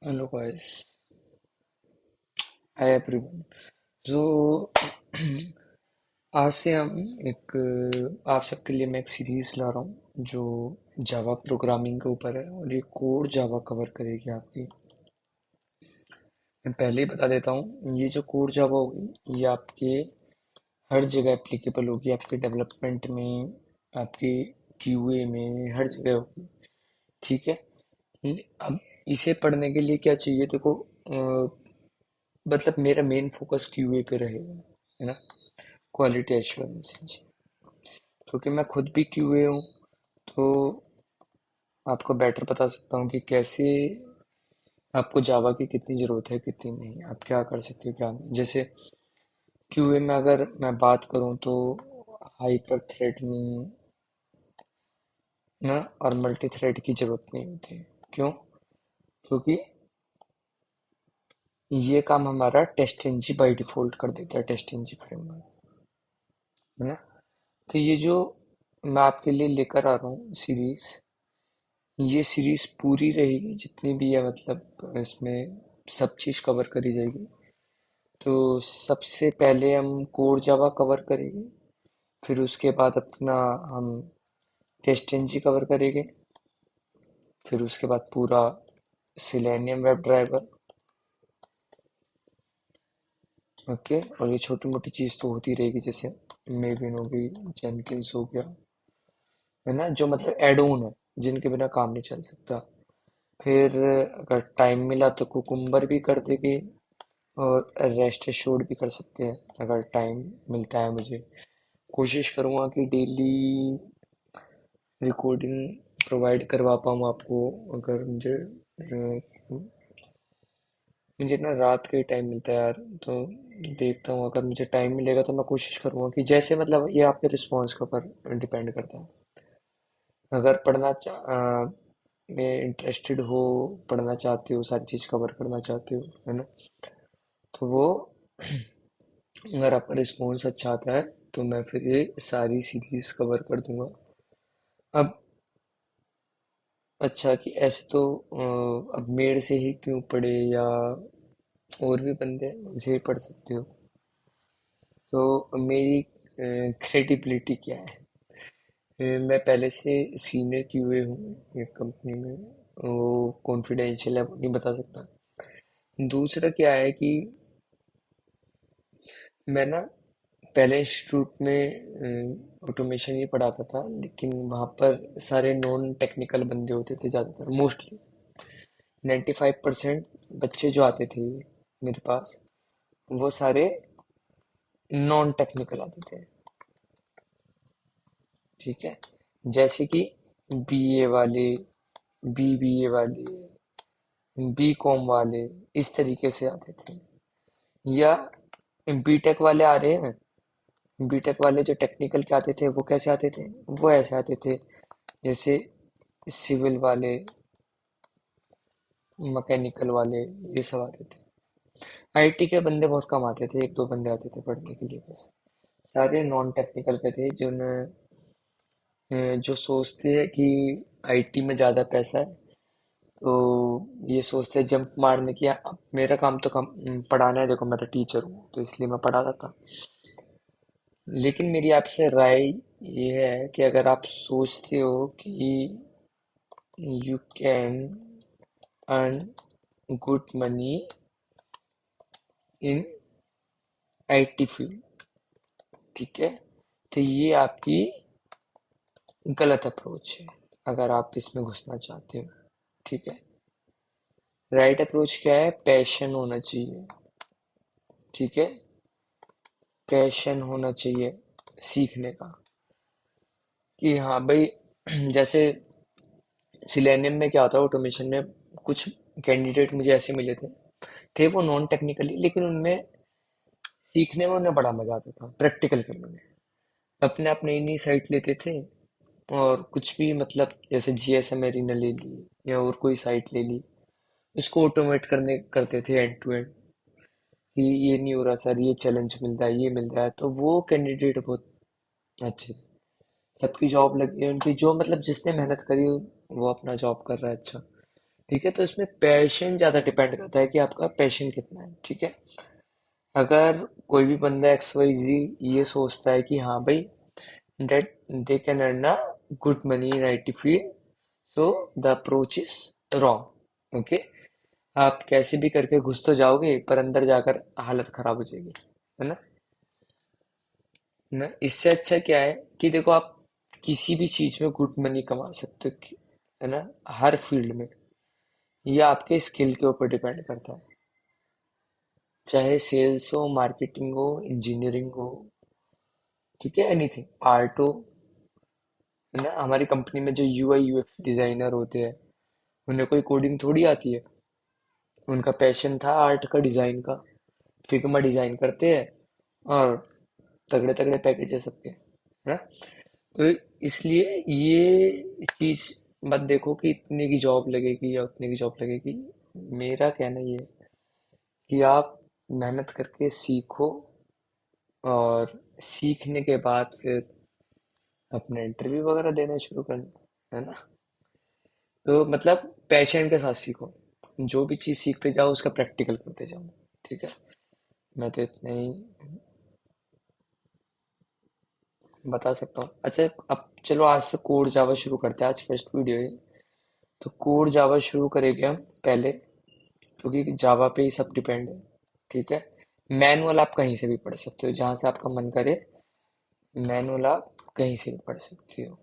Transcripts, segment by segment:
Hello guys, hi everyone. जो आज से हम एक आप सबके लिए मैं एक सीरीज ला रहा हूँ जो जावा प्रोग्रामिंग के ऊपर है और ये कोर जावा कवर करेगी आपकी। मैं पहले ही बता देता हूँ, ये जो कोर जावा होगी ये आपके हर जगह एप्लीकेबल होगी, आपके डेवलपमेंट में, आपके क्यूए में, हर जगह होगी। ठीक है। अब इसे पढ़ने के लिए क्या चाहिए, देखो, मतलब मेरा मेन फोकस क्यूए पे रहेगा, है ना, क्वालिटी एश्योरेंस। जी, क्योंकि मैं खुद भी क्यूए हूँ, तो आपको बेटर बता सकता हूँ कि कैसे आपको जावा की कितनी ज़रूरत है, कितनी नहीं, आप क्या कर सकते हो क्या नहीं। जैसे क्यूए में अगर मैं बात करूँ तो हाइपर थ्रेडनिंग ना और मल्टी थ्रेड की ज़रूरत नहीं होती। क्यों? क्योंकि ये काम हमारा टेस्ट एनजी बाई डिफॉल्ट कर देता है, टेस्ट एनजी फ्रेमवर्क, है ना। तो ये जो मैं आपके लिए लेकर आ रहा हूँ सीरीज, ये सीरीज पूरी रहेगी जितनी भी है, मतलब इसमें सब चीज कवर करी जाएगी। तो सबसे पहले हम कोर जावा कवर करेंगे, फिर उसके बाद अपना हम टेस्ट एनजी कवर करेंगे, फिर उसके बाद पूरा सिलेनियम वेब ड्राइवर। ओके, और ये छोटी मोटी चीज तो होती रहेगी, जैसे मेविन हो गई, जेनकिंस हो गया, है ना, जो मतलब एड ऑन है, जिनके बिना काम नहीं चल सकता। फिर अगर टाइम मिला तो कुकुम्बर भी कर देंगे, और रेस्ट एश्योर्ड भी कर सकते हैं अगर टाइम मिलता है मुझे। कोशिश करूँगा कि डेली रिकॉर्डिंग प्रोवाइड करवा पाऊँ आपको। अगर मुझे ना रात के टाइम मिलता है यार, तो देखता हूँ, अगर मुझे टाइम मिलेगा तो मैं कोशिश करूँगा कि जैसे, मतलब ये आपके रिस्पॉन्स के ऊपर डिपेंड करता है। अगर में इंटरेस्टेड हो, पढ़ना चाहते हो, सारी चीज़ कवर करना चाहते हो, है ना, तो वो, अगर आपका रिस्पॉन्स अच्छा आता है तो मैं फिर ये सारी सीरीज कवर कर दूंगा। अब अच्छा, कि ऐसे तो अब मेरे से ही क्यों पढ़े, या और भी बंदे हैं उनसे ही पढ़ सकते हो। तो मेरी क्रेडिबिलिटी क्या है? मैं पहले से सीनियर क्यूए हूँ एक कंपनी में, वो कॉन्फिडेंशियल है, वो नहीं बता सकता। दूसरा क्या है कि मैं ना पहले इंस्टीट्यूट में ऑटोमेशन ही पढ़ाता था, लेकिन वहाँ पर सारे नॉन टेक्निकल बंदे होते थे, ज़्यादातर मोस्टली 95% बच्चे जो आते थे मेरे पास, वो सारे नॉन टेक्निकल आते थे। ठीक है। जैसे कि बीए वाले, बीबीए वाले, बी कॉम वाले, इस तरीके से आते थे। या बीटेक वाले आ रहे हैं, बीटेक वाले जो टेक्निकल के आते थे वो कैसे आते थे, वो ऐसे आते थे जैसे सिविल वाले, मैकेनिकल वाले, ये सब आते थे। आईटी के बंदे बहुत कम आते थे, एक दो बंदे आते थे पढ़ने के लिए बस। सारे नॉन टेक्निकल पे थे, जो सोचते हैं कि आईटी में ज़्यादा पैसा है, तो ये सोचते हैं जंप मारने की। अब मेरा काम तो कम पढ़ाना है, देखो मैं तो टीचर हूँ तो इसलिए मैं पढ़ाता था। लेकिन मेरी आपसे राय ये है कि अगर आप सोचते हो कि you can earn good money in IT field, ठीक है, तो ये आपकी गलत अप्रोच है अगर आप इसमें घुसना चाहते हो। ठीक है। राइट अप्रोच क्या है? पैशन होना चाहिए। ठीक है। पैशन होना चाहिए सीखने का, कि हाँ भाई, जैसे सिलेनियम में क्या होता है, ऑटोमेशन में कुछ कैंडिडेट मुझे ऐसे मिले थे वो नॉन टेक्निकली, लेकिन उनमें सीखने में उन्हें बड़ा मजा आता था, प्रैक्टिकल करने में। अपने आप नई नई साइट लेते थे, और कुछ भी, मतलब जैसे जीएसएम एरीना ले ली या और कोई साइट ले ली, इसको ऑटोमेट करने करते थे एंड टू एंड, कि ये नहीं हो रहा सर, ये चैलेंज मिल रहा है, ये मिल रहा है, तो वो कैंडिडेट बहुत अच्छे, सबकी जॉब लगी है उनकी, जो मतलब जिसने मेहनत करी वो अपना जॉब कर रहा है अच्छा। ठीक है, तो इसमें पैशन ज्यादा डिपेंड करता है कि आपका पैशन कितना है। ठीक है, अगर कोई भी बंदा एक्स वाई जी ये सोचता है कि हाँ भाई that they can earn a good money in IT field, so the approach is wrong. Okay, आप कैसे भी करके घुस तो जाओगे पर अंदर जाकर हालत खराब हो जाएगी, है ना। इससे अच्छा क्या है कि देखो आप किसी भी चीज में गुड मनी कमा सकते हो, है ना, हर फील्ड में। ये आपके स्किल के ऊपर डिपेंड करता है, चाहे सेल्स हो, मार्केटिंग हो, इंजीनियरिंग हो, ठीक है, एनीथिंग, आर्ट हो, है ना। हमारी कंपनी में जो यूआई यूएक्स डिजाइनर होते हैं उन्हें कोई कोडिंग थोड़ी आती है, उनका पैशन था आर्ट का, डिजाइन का, फिग्मा डिजाइन करते हैं और तगड़े तगड़े पैकेज है सबके, है ना। तो इसलिए ये चीज मत देखो कि इतने की जॉब लगेगी या उतने की जॉब लगेगी। मेरा कहना ये है कि आप मेहनत करके सीखो और सीखने के बाद फिर अपना इंटरव्यू वगैरह देना शुरू करना, है ना। तो मतलब पैशन के साथ सीखो, जो भी चीज सीखते जाओ उसका प्रैक्टिकल करते जाओ। ठीक है, मैं तो इतना ही बता सकता हूँ। अच्छा, अब चलो आज से कोड जावा शुरू करते हैं, आज फर्स्ट वीडियो है। तो कोड जावा शुरू करेंगे हम पहले, क्योंकि जावा पे ही सब डिपेंड है। ठीक है, मैनुअल आप कहीं से भी पढ़ सकते हो, जहां से आपका मन करे मैनुअल आप कहीं से भी पढ़ सकते हो।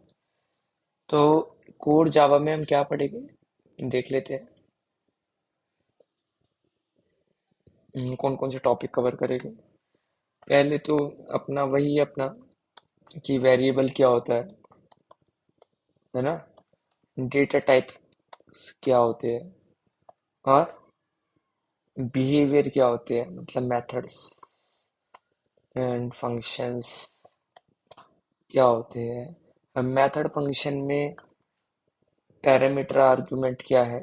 तो कोड जावा में हम क्या पढ़ेंगे देख लेते हैं। कौन कौन से टॉपिक कवर करेंगे। पहले तो अपना वही अपना कि वेरिएबल क्या होता है ना, डेटा टाइप क्या होते हैं, और बिहेवियर क्या होते हैं, मतलब मेथड्स एंड फंक्शंस क्या होते हैं। मेथड फंक्शन में पैरामीटर आर्गुमेंट क्या है,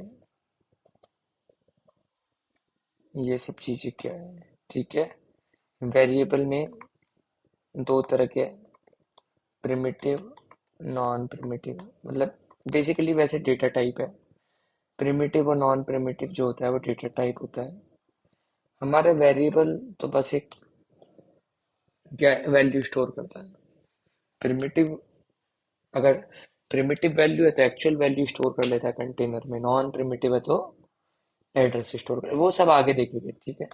ये सब चीजें क्या है। ठीक है, वेरिएबल में दो तरह के, प्रिमिटिव, नॉन प्रिमिटिव, मतलब बेसिकली वैसे डेटा टाइप है। प्रिमिटिव और नॉन प्रिमिटिव जो होता है वो डेटा टाइप होता है। हमारे वेरिएबल तो बस एक क्या वैल्यू स्टोर करता है। प्रिमिटिव, अगर प्रिमिटिव वैल्यू है तो एक्चुअल वैल्यू स्टोर कर लेता है कंटेनर में, नॉन प्रिमिटिव है तो एड्रेस स्टोर कर, वो सब आगे देखेंगे। ठीक है,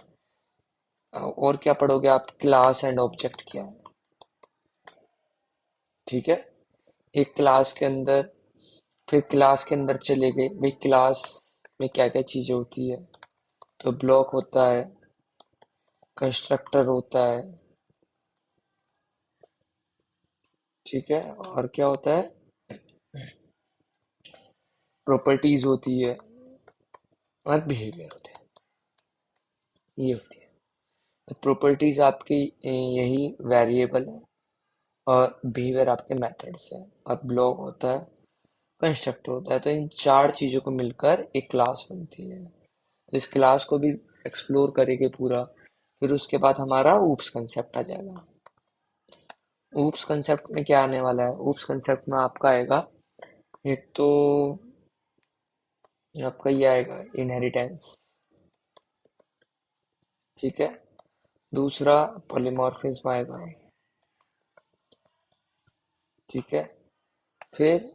और क्या पढ़ोगे आप, क्लास एंड ऑब्जेक्ट क्या है। ठीक है, एक क्लास के अंदर, फिर क्लास के अंदर चले गए भाई, क्लास में क्या क्या चीजें होती है। तो ब्लॉक होता है, कंस्ट्रक्टर होता है, ठीक है, और क्या होता है, प्रॉपर्टीज होती है, और बिहेवियर होते हैं, ये होती है। तो प्रॉपर्टीज आपकी यही वेरिएबल है, और बिहेवियर आपके मेथड्स है, और ब्लॉक होता है, कंस्ट्रक्टर होता है। तो इन चार चीजों को मिलकर एक क्लास बनती है। तो इस क्लास को भी एक्सप्लोर करेंगे पूरा। फिर उसके बाद हमारा ऊप्स कंसेप्ट आ जाएगा। ऊप्स कंसेप्ट में क्या आने वाला है, ऊप्स कंसेप्ट में आपका आएगा एक तो आपका ये आएगा इनहेरिटेंस, ठीक है, दूसरा पॉलीमॉर्फिज्म आएगा, ठीक है। फिर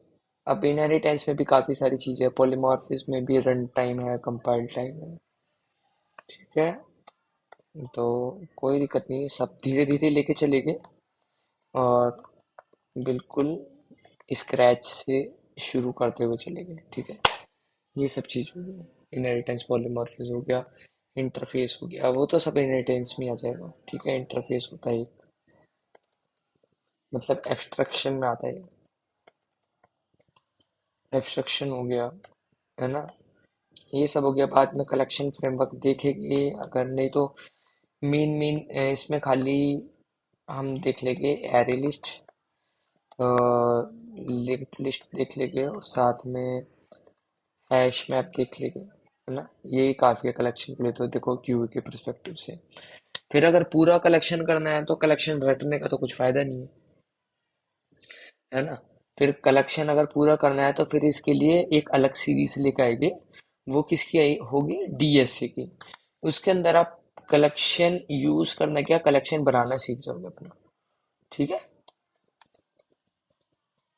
अब इनहेरिटेंस में भी काफी सारी चीजें, पॉलीमॉर्फिज्म में भी रन टाइम है, कंपाइल टाइम है, ठीक है। तो कोई दिक्कत नहीं, सब धीरे धीरे लेके चलेंगे, और बिल्कुल स्क्रैच से शुरू करते हुए चलेंगे। ठीक है, ये सब चीज हो गई, इनहेरिटेंस, पॉलीमॉर्फिज्म हो गया, इंटरफेस हो गया, वो तो सब इनहेरिटेंस में आ जाएगा। ठीक है, इंटरफेस होता है मतलब एब्स्ट्रक्शन में आता है, एब्स्ट्रक्शन हो गया, है ना। ये सब हो गया, बाद में कलेक्शन फ्रेमवर्क देखेंगे, अगर नहीं तो मेन मेन इसमें खाली हम देख लेंगे एरे लिस्ट, लिंक्ड लिस्ट देख लेंगे, और साथ में हैश मैप देख लेंगे, है ना। ये काफी है कलेक्शन के लिए, तो देखो क्यू के परस्पेक्टिव से। फिर अगर पूरा कलेक्शन करना है तो कलेक्शन रटने का तो कुछ फायदा नहीं है ना। फिर कलेक्शन अगर पूरा करना है तो फिर इसके लिए एक अलग सीरीज लेकर आएंगे, वो किसकी होगी, डीएससी की। उसके अंदर आप कलेक्शन यूज करना, क्या कलेक्शन बनाना सीख जाओगे अपना। ठीक है,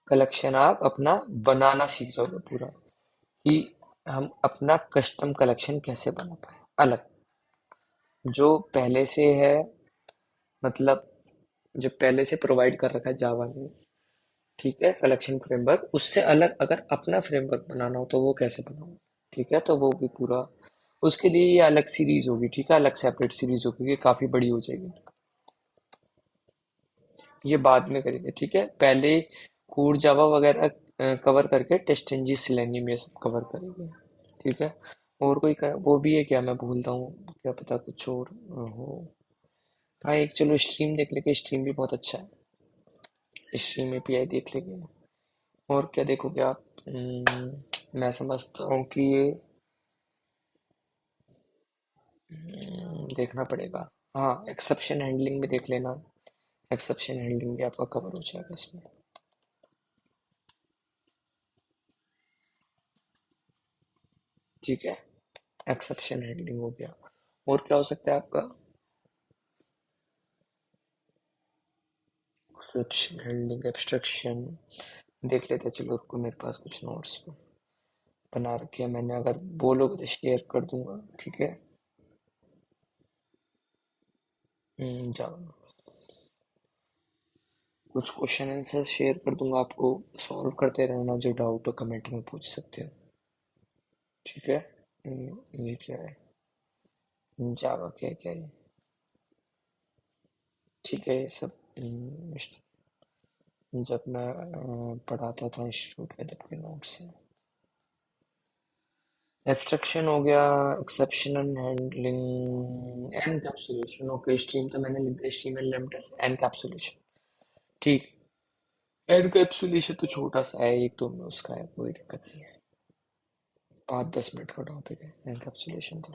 कलेक्शन आप अपना बनाना सीख जाओगे पूरा, कि हम अपना कस्टम कलेक्शन कैसे बना पाए अलग, जो पहले से है, मतलब जो पहले से प्रोवाइड कर रखा है जावा ने। ठीक है, कलेक्शन फ्रेमवर्क उससे अलग अगर अपना फ्रेमवर्क बनाना हो तो वो कैसे बनाओ। ठीक है, तो वो भी पूरा उसके लिए ये अलग सीरीज होगी। ठीक है, अलग सेपरेट सीरीज होगी, ये काफी बड़ी हो जाएगी। ये बाद में करेंगे। ठीक है, पहले कोर जावा वगैरह कवर करके टेस्ट एनजी सिलेनियम ये सब कवर करेंगे। ठीक है, और कोई वो भी है क्या, मैं भूलता हूँ, क्या पता कुछ और हो। हाँ, एक चलो स्ट्रीम देख लेंगे, स्ट्रीम भी बहुत अच्छा है, स्ट्रीम एपीआई देख लेंगे। और क्या देखोगे आप, मैं समझता हूँ कि ये देखना पड़ेगा। हाँ, एक्सेप्शन हैंडलिंग भी देख लेना, एक्सेप्शन हैंडलिंग भी आपका कवर हो जाएगा इसमें। ठीक है, एक्सेप्शन हैंडलिंग हो गया। और क्या हो सकता है आपका, एक्सेप्शन हैंडलिंग, एब्स्ट्रक्शन देख लेते हैं। चलो रुको, मेरे पास कुछ नोट्स बना रखे हैं मैंने, अगर बोलोगे तो शेयर कर दूंगा। ठीक है, जाओ, कुछ क्वेश्चन आंसर शेयर कर दूंगा आपको, सॉल्व करते रहना, जो डाउट हो कमेंट में पूछ सकते हो। ठीक है, ये क्या है, जावा क्या क्या है। ठीक है, ये सब जब मैं पढ़ाता था इंस्टीट्यूट में तब के नोट्स हैं। एब्स्ट्रक्शन हो गया, exceptional handling, encapsulation. Okay, stream तो मैंने लिख दिया, स्ट्रीम एंड लिमिट्स एनकैप्सुलेशन। ठीक, एनकैप्सुलेशन तो छोटा सा है, एक दो में उसका है, कोई दिक्कत नहीं है, 5-10 मिनट का टॉपिक है एनकैप्सुलेशन तो।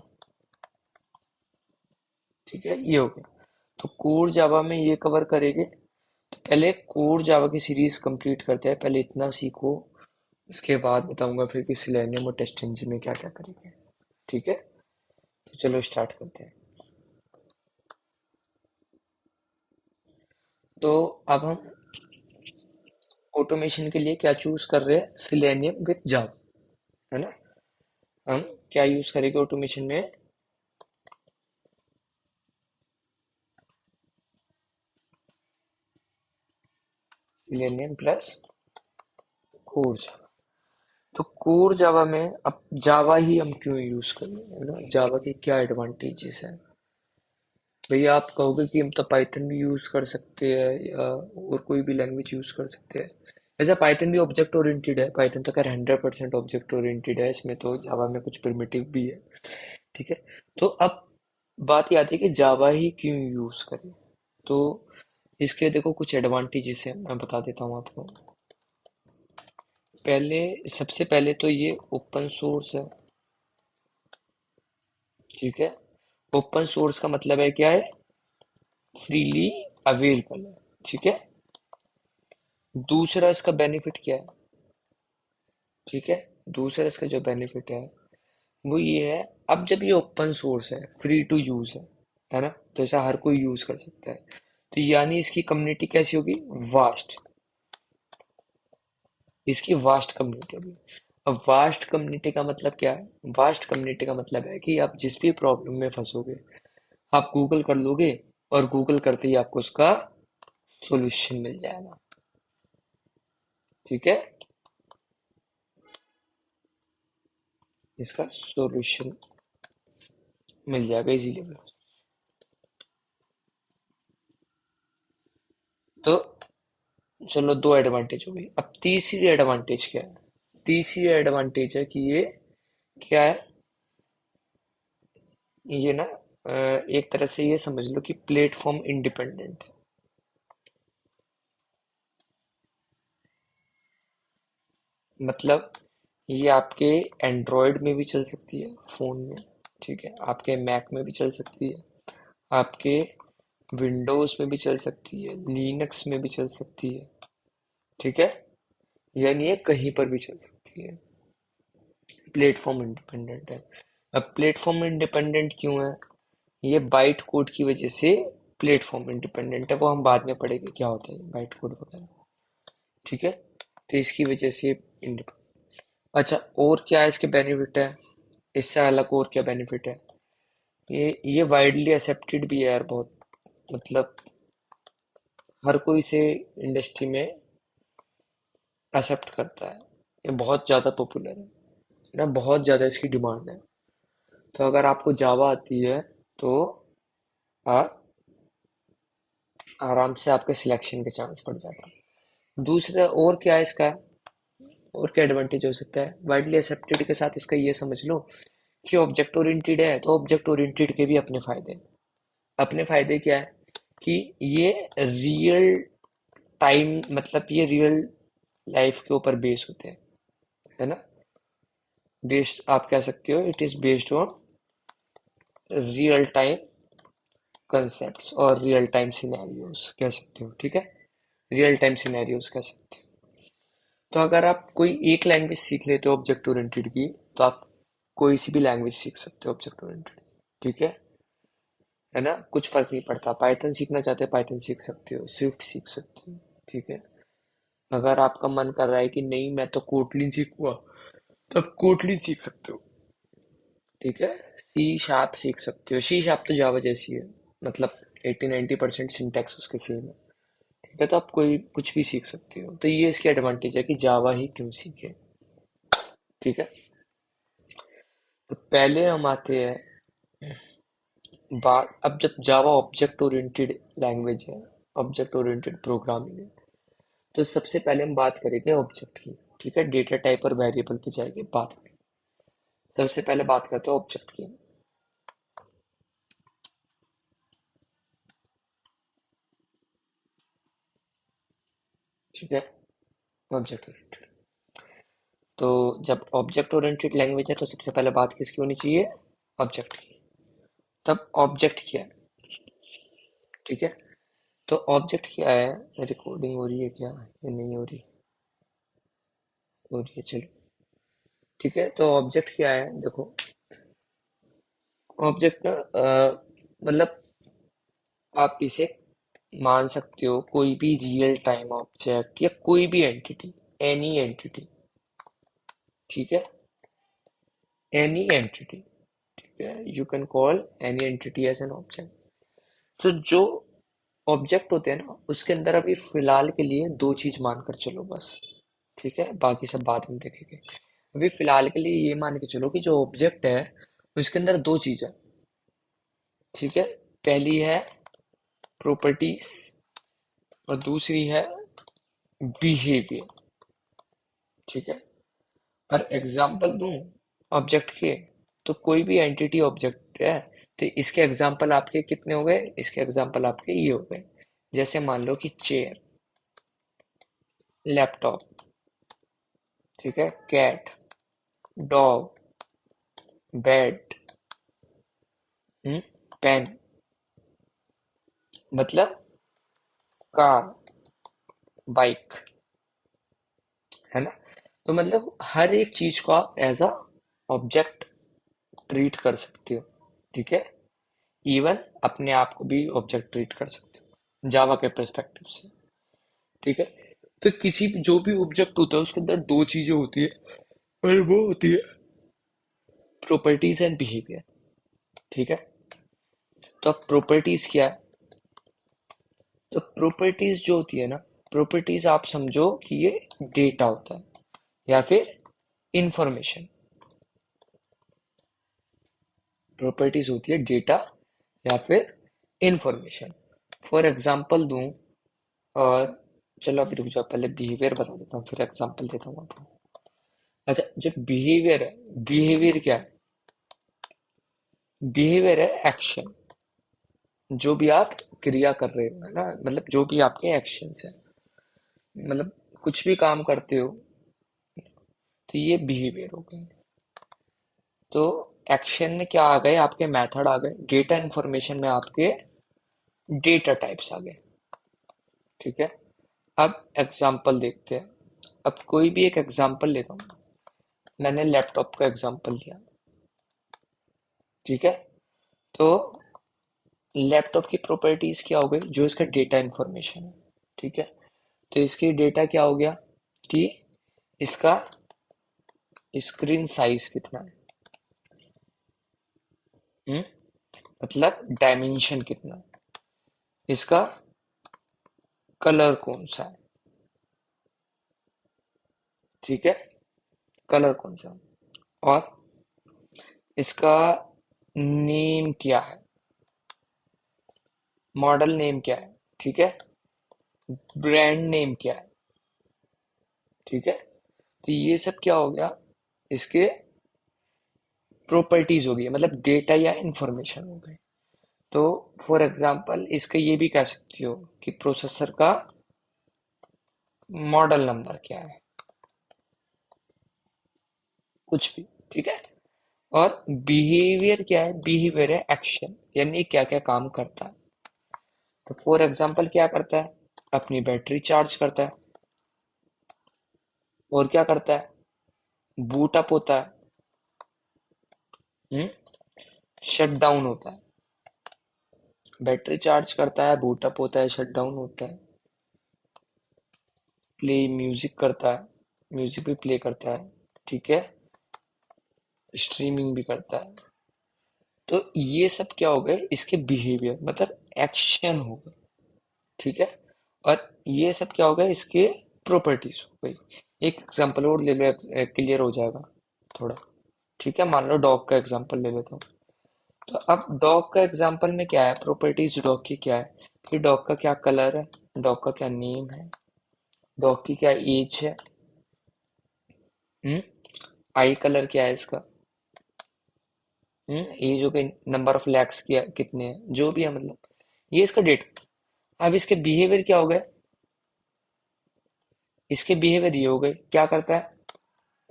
ठीक है, ये हो गया। तो कोर जावा में ये कवर करेंगे। तो पहले कोर जावा की सीरीज कंप्लीट करते हैं, पहले इतना सीखो, उसके बाद बताऊंगा फिर कि सिलेनियम और टेस्ट इंजन में क्या क्या करेंगे। ठीक है, तो चलो स्टार्ट करते हैं। तो अब हम ऑटोमेशन के लिए क्या चूज कर रहे हैं, सिलेनियम विथ जावा, है ना। हम क्या यूज करेंगे ऑटोमेशन में, सिलेनियम प्लस कोर जावा। तो कोर जावा में अब जावा ही हम क्यों यूज करेंगे, है ना, जावा के क्या एडवांटेजेस है। भैया आप कहोगे कि हम तो पाइथन भी यूज कर सकते हैं या और कोई भी लैंग्वेज यूज कर सकते हैं। वैसे पाइथन भी ऑब्जेक्ट ओरिएंटेड है, पाइथन तो खैर 100% ऑब्जेक्ट ओरिएंटेड है, इसमें तो जावा में कुछ प्रिमिटिव भी है। ठीक है, तो अब बात ये आती है कि जावा ही क्यों यूज करें। तो इसके देखो कुछ एडवांटेजेस हैं, मैं बता देता हूँ आपको। पहले, सबसे पहले तो ये ओपन सोर्स है। ठीक है, ओपन सोर्स का मतलब है क्या है, फ्रीली अवेलेबल है। ठीक है, दूसरा इसका बेनिफिट क्या है। ठीक है, दूसरा इसका जो बेनिफिट है वो ये है, अब जब ये ओपन सोर्स है, फ्री टू यूज है ना, तो ऐसा हर कोई यूज कर सकता है। तो यानी इसकी कम्युनिटी कैसी होगी, वास्ट, इसकी वास्ट कम्युनिटी होगी। अब वास्ट कम्युनिटी का मतलब क्या है, वास्ट कम्युनिटी का मतलब है कि आप जिस भी प्रॉब्लम में फंसोगे, आप गूगल कर लोगे, और गूगल करते ही आपको उसका सॉल्यूशन मिल जाएगा। ठीक है, इसका सॉल्यूशन मिल जाएगा इजीली। तो चलो, दो एडवांटेज हो गई, अब तीसरी एडवांटेज क्या है। तीसरी एडवांटेज है कि ये क्या है, ये ना एक तरह से ये समझ लो कि प्लेटफॉर्म इंडिपेंडेंट है। मतलब ये आपके एंड्रॉयड में भी चल सकती है, फोन में। ठीक है, आपके मैक में भी चल सकती है, आपके विंडोज में भी चल सकती है, लिनक्स में भी चल सकती है। ठीक है, यानी ये कहीं पर भी चल सकती है। प्लेटफॉर्म इंडिपेंडेंट है। अब प्लेटफॉर्म इंडिपेंडेंट क्यों है? ये बाइट कोड की वजह से प्लेटफॉर्म इंडिपेंडेंट है, वो हम बाद में पढ़ेंगे क्या होता है बाइट कोड वगैरह। ठीक है, तो इसकी वजह से इंडिपेंडेंट। अच्छा, और क्या इसके बेनिफिट है? इससे अलग और क्या बेनिफिट है? ये वाइडली एक्सेप्टेड भी है यार, बहुत, मतलब हर कोई इसे इंडस्ट्री में एक्सेप्ट करता है। ये बहुत ज़्यादा पॉपुलर है ना, बहुत ज़्यादा इसकी डिमांड है। तो अगर आपको जावा आती है तो आप आराम से, आपके सिलेक्शन के चांस बढ़ जाते हैं। दूसरा और क्या है इसका, और क्या एडवांटेज हो सकता है वाइडली एक्सेप्टेड के साथ? इसका ये समझ लो कि ऑब्जेक्ट ओरिएंटेड है तो ऑब्जेक्ट ओरिएंटेड के भी अपने फायदे हैं। अपने फायदे क्या है कि ये रियल टाइम, मतलब ये रियल लाइफ के ऊपर बेस होते हैं, है ना। बेस्ड, आप कह सकते हो it is based on real time concepts और रियल टाइम सिनेरियोज कह सकते हो, ठीक है। रियल टाइम सिनेरियोज कह सकते हो। तो अगर आप कोई एक लैंग्वेज सीख लेते हो ऑब्जेक्ट ओरिएंटेड की, तो आप कोई सी भी लैंग्वेज सीख सकते हो ऑब्जेक्ट ओरिएंटेड, ठीक है ना। कुछ फर्क नहीं पड़ता, पाइथन सीखना चाहते हो पाइथन सीख सकते हो, स्विफ्ट सीख सकते हो, ठीक है। अगर आपका मन कर रहा है कि नहीं मैं तो कोटलिन सीखूंगा, तब कोटलिन सीख सकते हो, ठीक है। सी शार्प सीख सकते हो, सी शार्प तो जावा जैसी है, मतलब 80-90% सिंटैक्स उसके सेम है, ठीक है। तो आप कोई कुछ भी सीख सकते हो, तो ये इसकी एडवांटेज है कि जावा ही क्यों सीखे, ठीक है। तो पहले हम आते हैं बात, अब जब जावा ऑब्जेक्ट ओरिएंटेड लैंग्वेज है, ऑब्जेक्ट ओरिएंटेड प्रोग्रामिंग है, तो सबसे पहले हम बात करेंगे ऑब्जेक्ट की, ठीक है। डेटा टाइप और वेरिएबल पे जाएंगे बाद में। सबसे पहले बात करते हैं ऑब्जेक्ट की, ठीक है। ऑब्जेक्ट ओरिएंटेड, तो जब ऑब्जेक्ट ओरिएंटेड लैंग्वेज है तो सबसे पहले बात किसकी होनी चाहिए? ऑब्जेक्ट की। तब ऑब्जेक्ट क्या है, ठीक है। तो ऑब्जेक्ट क्या है, रिकॉर्डिंग हो रही है क्या या नहीं हो रही? हो रही है, चलो ठीक है। तो ऑब्जेक्ट क्या है, देखो ऑब्जेक्ट ना, मतलब आप इसे मान सकते हो कोई भी रियल टाइम ऑब्जेक्ट या कोई भी एंटिटी, एनी एंटिटी, ठीक है। एनी एंटिटी, ठीक है, you can call any entity as an object. तो जो ऑब्जेक्ट होते हैं ना, उसके अंदर अभी फिलहाल के लिए दो चीज मानकर चलो बस, ठीक है, बाकी सब बाद में देखेंगे। अभी फिलहाल के लिए ये मान के चलो कि जो ऑब्जेक्ट है उसके अंदर दो चीज है, ठीक है। पहली है प्रॉपर्टीज और दूसरी है बिहेवियर, ठीक है। और एग्जाम्पल दूं ऑब्जेक्ट के, तो कोई भी एंटिटी ऑब्जेक्ट है, तो इसके एग्जाम्पल आपके कितने हो गए? इसके एग्जाम्पल आपके ये हो गए, जैसे मान लो कि चेयर, लैपटॉप, ठीक है, कैट, डॉग, बेड, पेन, मतलब कार, बाइक, है ना। तो मतलब हर एक चीज को आप एज अ ऑब्जेक्ट ट्रीट कर सकते हो, ठीक है। इवन अपने आप को भी ऑब्जेक्ट ट्रीट कर सकते हो जावा के पर्सपेक्टिव से, ठीक है। तो किसी भी जो भी ऑब्जेक्ट होता है उसके अंदर दो चीजें होती है, और वो होती है प्रॉपर्टीज एंड बिहेवियर, ठीक है। तो अब प्रॉपर्टीज क्या है? तो प्रॉपर्टीज जो होती है ना, प्रॉपर्टीज आप समझो कि ये डेटा होता है या फिर इंफॉर्मेशन। प्रॉपर्टीज होती है डेटा या फिर इंफॉर्मेशन। फॉर एग्जांपल दूं, और चलो अभी रुक जाओ, पहले बिहेवियर बता देता हूँ फिर एग्जांपल देता हूँ आपको। अच्छा, जो बिहेवियर है, बिहेवियर क्या है? बिहेवियर है एक्शन, जो भी आप क्रिया कर रहे हो, है ना, मतलब जो भी आपके एक्शंस है, मतलब कुछ भी काम करते हो, तो ये बिहेवियर हो गए। तो एक्शन में क्या आ गए? आपके मेथड आ गए, डेटा इंफॉर्मेशन में आपके डेटा टाइप्स आ गए, ठीक है। अब एग्जाम्पल देखते हैं, अब कोई भी एक एग्जाम्पल लेता हूँ, मैंने लैपटॉप का एग्जांपल लिया, ठीक है। तो लैपटॉप की प्रॉपर्टीज क्या हो गई, जो इसका डेटा इंफॉर्मेशन है, ठीक है। तो इसकी डेटा क्या हो गया कि इसका स्क्रीन साइज कितना है, हम्म मतलब डायमेंशन कितना है, इसका कलर कौन सा है, ठीक है, कलर कौन सा है, और इसका नेम क्या है, मॉडल नेम क्या है, ठीक है, ब्रांड नेम क्या है, ठीक है। तो ये सब क्या हो गया, इसके प्रॉपर्टीज हो गई, मतलब डेटा या इंफॉर्मेशन हो गई। तो फॉर एग्जांपल इसका ये भी कह सकती हो कि प्रोसेसर का मॉडल नंबर क्या है, कुछ भी, ठीक है। और बिहेवियर क्या है, बिहेवियर है एक्शन, यानी क्या क्या काम करता है। तो फॉर एग्जांपल क्या करता है, अपनी बैटरी चार्ज करता है, और क्या करता है, बूट अप होता है, शट डाउन होता है। बैटरी चार्ज करता है, बूट अप होता है, शट डाउन होता है, प्ले म्यूजिक करता है, म्यूजिक भी प्ले करता है, ठीक है, स्ट्रीमिंग भी करता है। तो ये सब क्या हो गए, इसके बिहेवियर मतलब एक्शन हो गए, ठीक है। और ये सब क्या हो गया, इसके प्रॉपर्टीज हो गई। एक एग्जांपल और ले ले, क्लियर हो जाएगा थोड़ा, ठीक है। मान लो डॉग का एग्जांपल ले लेता हूँ। तो अब डॉग का एग्जांपल में क्या है, प्रॉपर्टीज डॉग की क्या है, कि डॉग का क्या कलर है, डॉग का क्या नेम है, डॉग की क्या एज है, हम्म आई कलर क्या है इसका, एज हो गई, नंबर ऑफ लैक्स क्या कितने हैं, जो भी है, मतलब ये इसका डेट। अब इसके बिहेवियर क्या हो गए, इसके बिहेवियर ये हो गए, क्या करता है,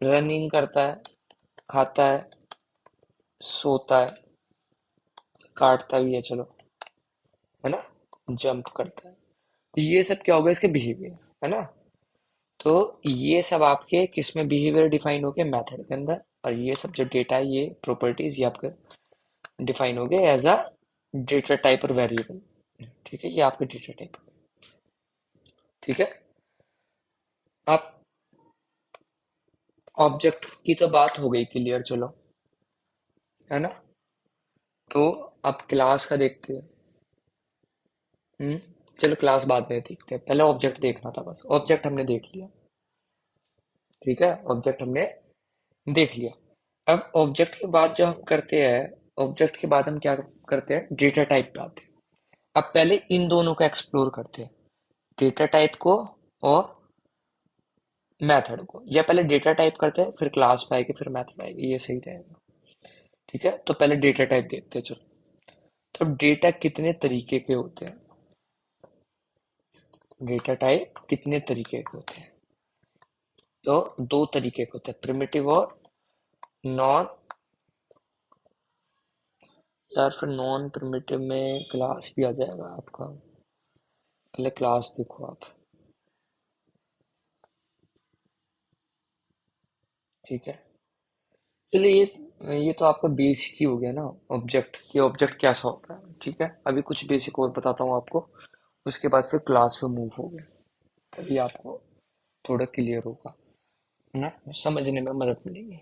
रनिंग करता है, खाता है, सोता है, काटता भी है, चलो, है ना, जंप करता है। तो ये सब क्या होगा, इसके बिहेवियर, है ना। तो ये सब आपके किस में बिहेवियर डिफाइन हो गए, मेथड के अंदर। और ये सब जो डेटा है, ये प्रॉपर्टीज, ये आपके डिफाइन हो गए एज अ डेटा टाइप और वेरिएबल, ठीक है। ये आपके डेटा टाइप, ठीक है। अब ऑब्जेक्ट की तो बात हो गई क्लियर, चलो, है ना। तो अब क्लास का देखते हैं, हम्म चलो क्लास बाद में देखते हैं, पहले ऑब्जेक्ट देखना था, बस ऑब्जेक्ट हमने देख लिया, ठीक है, ऑब्जेक्ट हमने देख लिया। अब ऑब्जेक्ट के बाद जो हम करते हैं, ऑब्जेक्ट के बाद हम क्या करते हैं, डेटा टाइप पे आते हैं। अब पहले इन दोनों को एक्सप्लोर करते हैं, डेटा टाइप को और मेथड को, या पहले डेटा टाइप करते हैं फिर क्लास पे आएगी फिर मेथड आएगी, ये सही रहेगा, ठीक है। तो पहले डेटा टाइप देखते हैं, चलो। तो डेटा कितने तरीके के होते हैं, डेटा टाइप कितने तरीके के होते हैं, तो दो तरीके के होते हैं, प्रिमिटिव और नॉन। यार फिर नॉन प्रिमिटिव में क्लास भी आ जाएगा आपका, पहले क्लास देखो आप, ठीक है। चलिए ये तो आपका बेसिक ही हो गया ना, ऑब्जेक्ट, ये ऑब्जेक्ट कैसा होता है, ठीक है। अभी कुछ बेसिक और बताता हूँ आपको, उसके बाद फिर क्लास पे मूव हो गया, तभी आपको थोड़ा क्लियर होगा, है ना, समझने में मदद मिलेगी।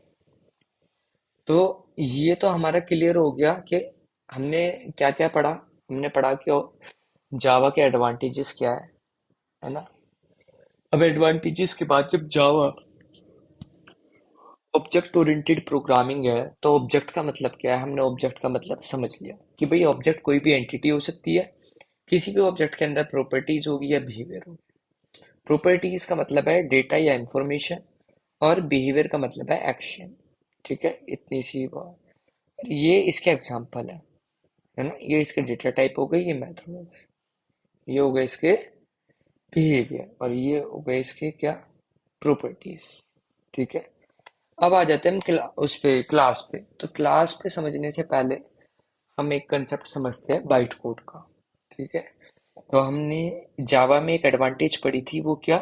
तो ये तो हमारा क्लियर हो गया कि हमने क्या क्या पढ़ा, हमने पढ़ा कि जावा के एडवांटेजेस क्या है ना। अब एडवांटेजेस के बाद जब जावा ऑब्जेक्ट ओरिएंटेड प्रोग्रामिंग है, तो ऑब्जेक्ट का मतलब क्या है, हमने ऑब्जेक्ट का मतलब समझ लिया कि भाई ऑब्जेक्ट कोई भी एंटिटी हो सकती है, किसी भी ऑब्जेक्ट के अंदर प्रॉपर्टीज होगी या बिहेवियर होगी। प्रॉपर्टीज का मतलब है डेटा या इंफॉर्मेशन, और बिहेवियर का मतलब है एक्शन, ठीक है, इतनी सी बात। ये इसके एग्जाम्पल है ना, ये इसके डेटा टाइप हो गई, ये मेथड हो गए, ये हो गए इसके बिहेवियर, और ये हो गए इसके क्या, प्रॉपर्टीज, ठीक है। अब आ जाते हैं हम उस पे क्लास पे। तो क्लास पे समझने से पहले हम एक कंसेप्ट समझते हैं बाइट कोड का, ठीक है। तो हमने जावा में एक एडवांटेज पढ़ी थी, वो क्या,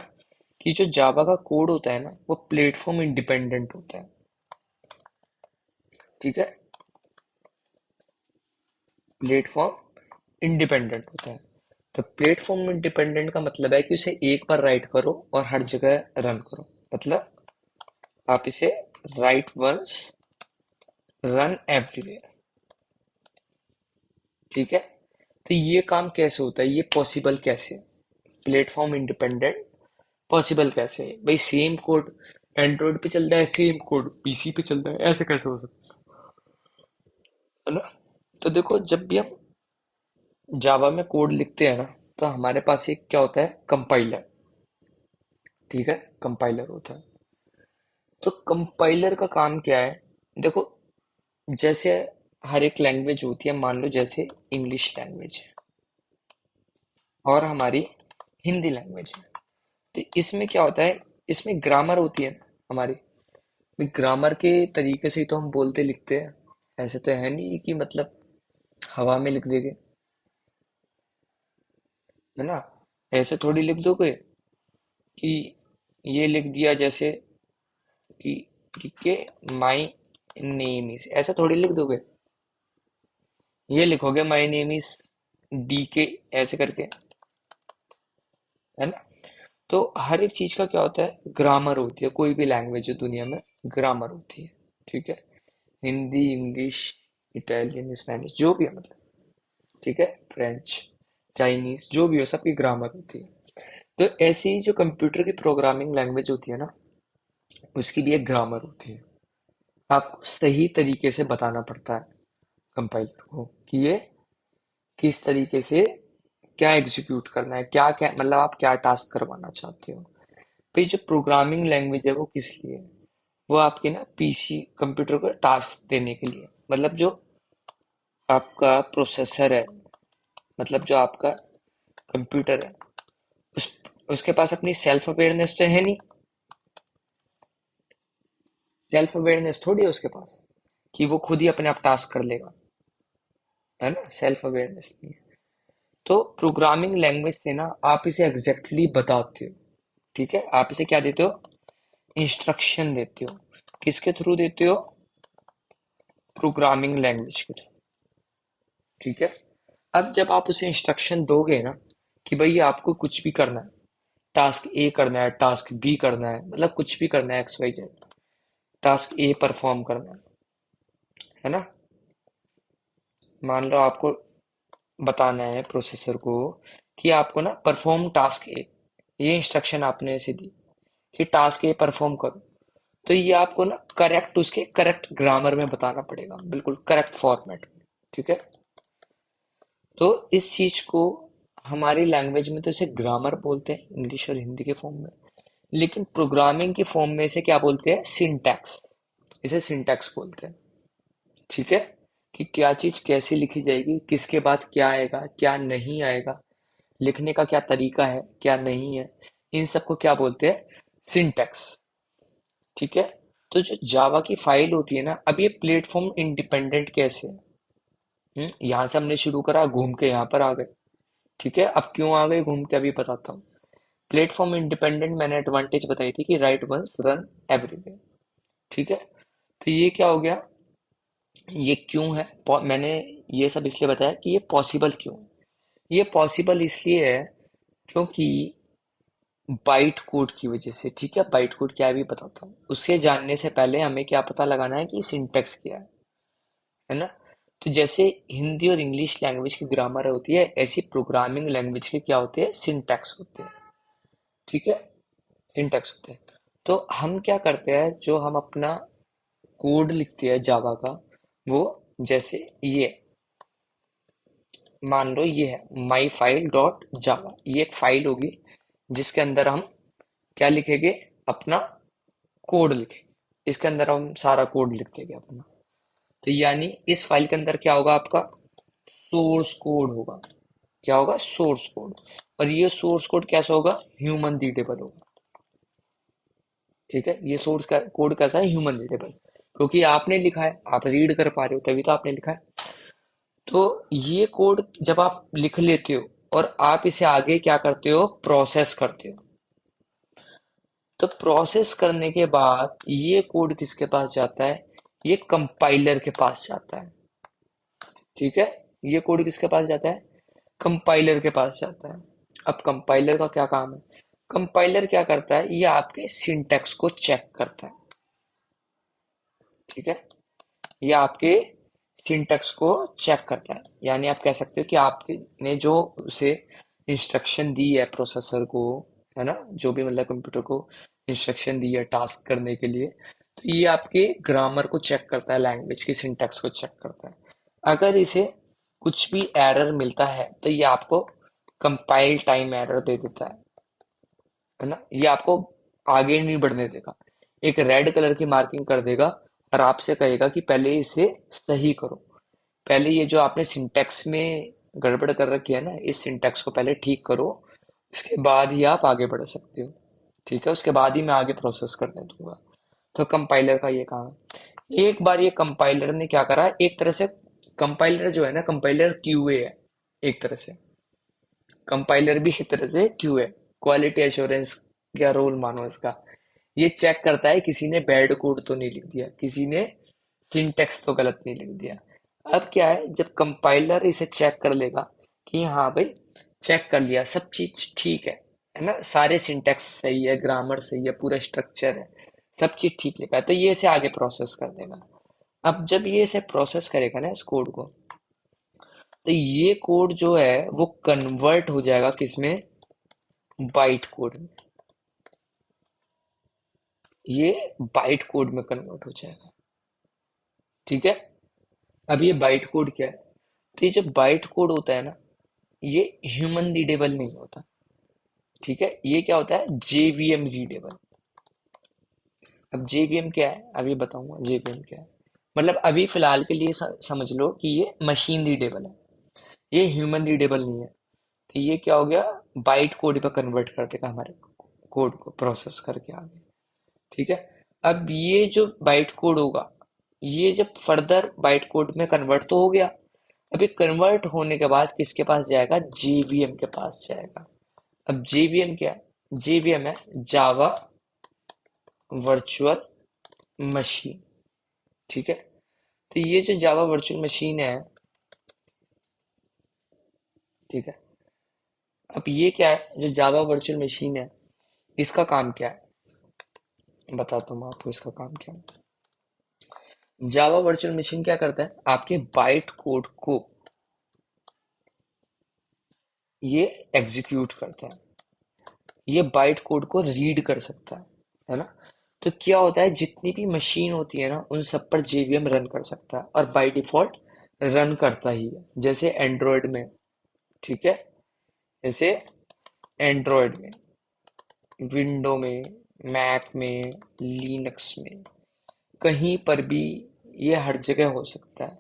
कि जो जावा का कोड होता है ना, वो प्लेटफॉर्म इंडिपेंडेंट होता है, ठीक है, प्लेटफॉर्म इंडिपेंडेंट होता है। तो प्लेटफॉर्म इंडिपेंडेंट का मतलब है कि उसे एक बार राइट करो और हर जगह रन करो। मतलब आप इसे राइट वंस रन एवरीवेयर। ठीक है, तो ये काम कैसे होता है, ये पॉसिबल कैसे है, प्लेटफॉर्म इंडिपेंडेंट पॉसिबल कैसे है भाई? सेम कोड एंड्रॉइड पे चल रहा है, सेम कोड पीसी पे चल रहा है, ऐसे कैसे हो सकता है ना? तो देखो, जब भी हम जावा में कोड लिखते हैं ना, तो हमारे पास एक क्या होता है, कंपाइलर। ठीक है, कंपाइलर होता है। तो कंपाइलर का काम क्या है? देखो, जैसे हर एक लैंग्वेज होती है, मान लो जैसे इंग्लिश लैंग्वेज है और हमारी हिंदी लैंग्वेज है। तो इसमें क्या होता है, इसमें ग्रामर होती है ना हमारी। ग्रामर के तरीके से ही तो हम बोलते लिखते हैं। ऐसे तो है नहीं कि मतलब हवा में लिख देंगे, है ना? ऐसे थोड़ी लिख दोगे कि ये लिख दिया जैसे कि ठीक है, माई नेम इज, ऐसा थोड़ी लिख दोगे। ये लिखोगे माई नेम इज डी के, ऐसे करके, है ना? तो हर एक चीज का क्या होता है, ग्रामर होती है। कोई भी लैंग्वेज है दुनिया में, ग्रामर होती है। ठीक है, हिंदी, इंग्लिश, इटालियन, स्पेनिश, जो भी है मतलब, ठीक है, फ्रेंच, चाइनीज, जो भी हो, सबकी ग्रामर होती है। तो ऐसी ही जो कंप्यूटर की प्रोग्रामिंग लैंग्वेज होती है ना, उसकी भी एक ग्रामर होती है। आपको सही तरीके से बताना पड़ता है कंपाइलर को कि ये किस तरीके से क्या एग्जीक्यूट करना है, क्या क्या मतलब आप क्या टास्क करवाना चाहते हो। तो ये जो प्रोग्रामिंग लैंग्वेज है वो किस लिए है? वो आपके ना पीसी कंप्यूटर को टास्क देने के लिए, मतलब जो आपका प्रोसेसर है, मतलब जो आपका कंप्यूटर है, उस उसके पास अपनी सेल्फ अवेयरनेस तो है नहीं। सेल्फ अवेयरनेस थोड़ी है उसके पास कि वो खुद ही अपने आप टास्क कर लेगा, है ना? सेल्फ अवेयरनेस नहीं है। तो प्रोग्रामिंग लैंग्वेज से ना आप इसे एग्जैक्टली बताते हो। ठीक है, आप इसे क्या देते हो, इंस्ट्रक्शन देते हो। किसके थ्रू देते हो, प्रोग्रामिंग लैंग्वेज के थ्रू। ठीक है, अब जब आप उसे इंस्ट्रक्शन दोगे ना कि भाई आपको कुछ भी करना है, टास्क ए करना है, टास्क बी करना है, मतलब कुछ भी करना है, एक्स वाई जेड, टास्क ए परफॉर्म करना है ना? मान लो आपको बताना है प्रोसेसर को कि आपको ना परफॉर्म टास्क ए, ये इंस्ट्रक्शन आपने ऐसे दी कि टास्क ए परफॉर्म करो। तो ये आपको ना करेक्ट, उसके करेक्ट ग्रामर में बताना पड़ेगा, बिल्कुल करेक्ट फॉर्मेट में। ठीक है, तो इस चीज को हमारी लैंग्वेज में तो इसे ग्रामर बोलते हैं, इंग्लिश और हिंदी के फॉर्म में। लेकिन प्रोग्रामिंग के फॉर्म में इसे क्या बोलते हैं, सिंटैक्स। इसे सिंटैक्स बोलते हैं। ठीक है, कि क्या चीज कैसे लिखी जाएगी, किसके बाद क्या आएगा, क्या नहीं आएगा, लिखने का क्या तरीका है, क्या नहीं है, इन सबको क्या बोलते हैं, सिंटैक्स। ठीक है, तो जो जावा की फाइल होती है ना, अब ये प्लेटफॉर्म इंडिपेंडेंट कैसे है? यहाँ से हमने शुरू करा, घूम के यहाँ पर आ गए। ठीक है, अब क्यों आ गए घूम के, अभी बताता हूँ। प्लेटफॉर्म इंडिपेंडेंट मैंने एडवांटेज बताई थी कि राइट वंस रन एवरीवेयर। ठीक है, तो ये क्या हो गया, ये क्यों है, मैंने ये सब इसलिए बताया कि ये पॉसिबल क्यों है। ये पॉसिबल इसलिए है क्योंकि बाइट कोड की वजह से। ठीक है, बाइट कोड क्या है भी बताता हूँ। उसके जानने से पहले हमें क्या पता लगाना है कि सिंटेक्स क्या है ना? तो जैसे हिंदी और इंग्लिश लैंग्वेज की ग्रामर होती है, ऐसी प्रोग्रामिंग लैंग्वेज के क्या होते हैं, सिंटैक्स होते हैं। ठीक है, सिंटैक्स होते हैं। तो हम क्या करते हैं, जो हम अपना कोड लिखते हैं जावा का, वो जैसे ये, मान लो ये है माई फाइल डॉट जावा, ये एक फाइल होगी जिसके अंदर हम क्या लिखेंगे, अपना कोड लिखेंगे। इसके अंदर हम सारा कोड लिख देंगे अपना। तो यानी इस फाइल के अंदर क्या होगा, आपका सोर्स कोड होगा। क्या होगा, सोर्स कोड। और ये सोर्स कोड कैसा होगा, ह्यूमन रीडेबल होगा। ठीक है, ये सोर्स का कोड कैसा है, ह्यूमन रीडेबल, क्योंकि आपने लिखा है, आप रीड कर पा रहे हो, तभी तो आपने लिखा है। तो ये कोड जब आप लिख लेते हो और आप इसे आगे क्या करते हो, प्रोसेस करते हो। तो प्रोसेस करने के बाद ये कोड किसके पास जाता है, ये कंपाइलर के पास जाता है। ठीक है, ये कोड किसके पास जाता है? कंपाइलर के पास जाता है। अब कंपाइलर का क्या काम है? कंपाइलर क्या करता है, ये आपके सिंटैक्स को चेक करता है। ठीक है, ये आपके सिंटैक्स को चेक करता है। यानी आप कह सकते हो कि आपके ने जो उसे इंस्ट्रक्शन दी है प्रोसेसर को, है ना, जो भी मतलब कंप्यूटर को इंस्ट्रक्शन दी है टास्क करने के लिए, तो ये आपके ग्रामर को चेक करता है, लैंग्वेज की सिंटैक्स को चेक करता है। अगर इसे कुछ भी एरर मिलता है तो ये आपको कंपाइल टाइम एरर दे देता है ना, ये आपको आगे नहीं बढ़ने देगा। एक रेड कलर की मार्किंग कर देगा और आपसे कहेगा कि पहले इसे सही करो। पहले ये जो आपने सिंटैक्स में गड़बड़ कर रखी है ना, इस सिंटैक्स को पहले ठीक करो, इसके बाद ही आप आगे बढ़ सकते हो। ठीक है, उसके बाद ही मैं आगे प्रोसेस करने दूंगा। तो कंपाइलर का ये काम है। एक बार ये कंपाइलर ने क्या करा, एक तरह से कंपाइलर जो है ना, कंपाइलर क्यूए है एक तरह से। कंपाइलर भी एक तरह से क्यूए, क्वालिटी एश्योरेंस क्या रोल मानो इसका। ये चेक करता है किसी ने बैड कोड तो नहीं लिख दिया, किसी ने सिंटेक्स तो गलत नहीं लिख दिया। अब क्या है, जब कंपाइलर इसे चेक कर लेगा कि हाँ भाई, चेक कर लिया, सब चीज ठीक है ना, सारे सिंटेक्स सही है, ग्रामर सही है, पूरा स्ट्रक्चर है, सब चीज ठीक लिखा है, तो ये इसे आगे प्रोसेस कर देगा। अब जब ये इसे प्रोसेस करेगा ना इस कोड को, तो ये कोड जो है वो कन्वर्ट हो जाएगा किसमें? बाइट कोड में। ये बाइट कोड में कन्वर्ट हो जाएगा। ठीक है, अब ये बाइट कोड क्या है? तो ये जो बाइट कोड होता है ना, ये ह्यूमन रीडेबल नहीं होता। ठीक है, ये क्या होता है? JVM readable. अब जेवीएम क्या है, अभी बताऊंगा जेवीएम क्या है। मतलब अभी फिलहाल के लिए समझ लो कि ये मशीन रीडेबल है, ये ह्यूमन रीडेबल नहीं है। तो ये क्या हो गया, बाइट कोड पे कन्वर्ट कर देगा हमारे कोड को प्रोसेस करके आगे। ठीक है, अब ये जो बाइट कोड होगा, ये जब फर्दर बाइट कोड में कन्वर्ट तो हो गया, अभी कन्वर्ट होने के बाद किसके पास जाएगा? जेवीएम के पास जाएगा। अब जेवीएम क्या है? जेवीएम है जावा वर्चुअल मशीन। ठीक है, तो ये जो जावा वर्चुअल मशीन है, ठीक है, अब ये क्या है, जो जावा वर्चुअल मशीन है, इसका काम क्या है? बताता हूँ आपको इसका काम क्या है। जावा वर्चुअल मशीन क्या करता है, आपके बाइट कोड को ये एग्जीक्यूट करता है, ये बाइट कोड को रीड कर सकता है ना। तो क्या होता है, जितनी भी मशीन होती है ना, उन सब पर जेवीएम रन कर सकता है, और बाय डिफॉल्ट रन करता ही है। जैसे एंड्रॉयड में, ठीक है, जैसे एंड्रॉयड में, विंडो में, मैक में, लिनक्स में, कहीं पर भी ये हर जगह हो सकता है।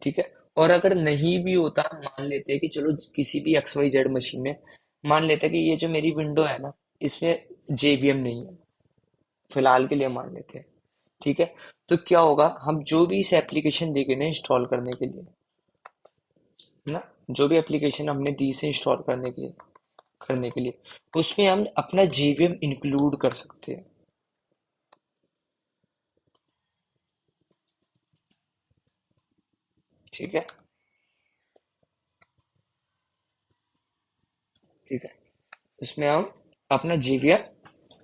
ठीक है, और अगर नहीं भी होता, मान लेते हैं कि चलो किसी भी एक्स वाई जेड मशीन में, मान लेते हैं कि ये जो मेरी विंडो है ना, इसमें जेवीएम नहीं है, फिलहाल के लिए मान लेते हैं। ठीक है, तो क्या होगा, हम जो भी इस एप्लीकेशन देंगे ना इंस्टॉल करने के लिए, है ना, जो भी एप्लीकेशन हमने दी से इंस्टॉल करने के लिए उसमें हम अपना जेवीएम इंक्लूड कर सकते हैं। ठीक है, ठीक है, उसमें हम अपना जेवीएम